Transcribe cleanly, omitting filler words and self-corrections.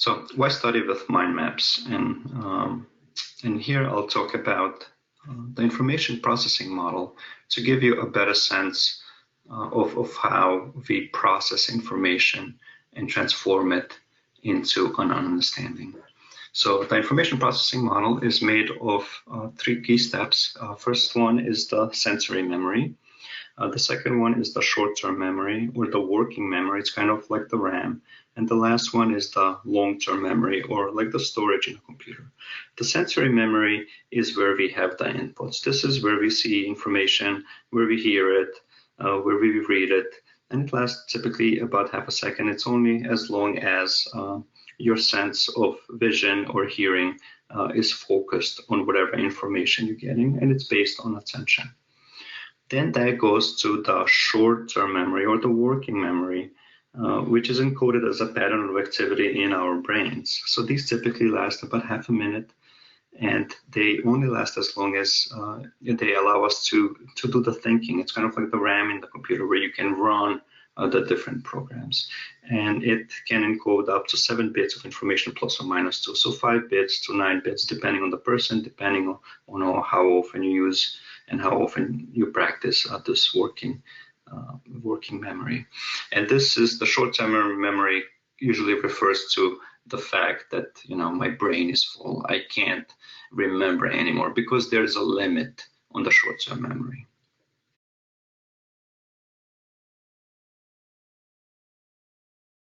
So why study with mind maps? And here I'll talk about the information processing model to give you a better sense of how we process information and transform it into an understanding. So the information processing model is made of three key steps. First one is the sensory memory. The second one is the short-term memory, or the working memory. It's kind of like the RAM. And the last one is the long-term memory, or like the storage in a computer. The sensory memory is where we have the inputs. This is where we see information, where we hear it, where we read it, and it lasts typically about half a second. It's only as long as your sense of vision or hearing is focused on whatever information you're getting, and it's based on attention. Then that goes to the short-term memory, or the working memory, which is encoded as a pattern of activity in our brains. So these typically last about half a minute, and they only last as long as they allow us to do the thinking. It's kind of like the RAM in the computer, where you can run the different programs. And it can encode up to 7 bits of information plus or minus 2. So 5 bits to 9 bits, depending on the person, depending on how often you use and how often you practice this working memory. And this is the short-term memory usually refers to the fact that, my brain is full. I can't remember anymore because there's a limit on the short-term memory.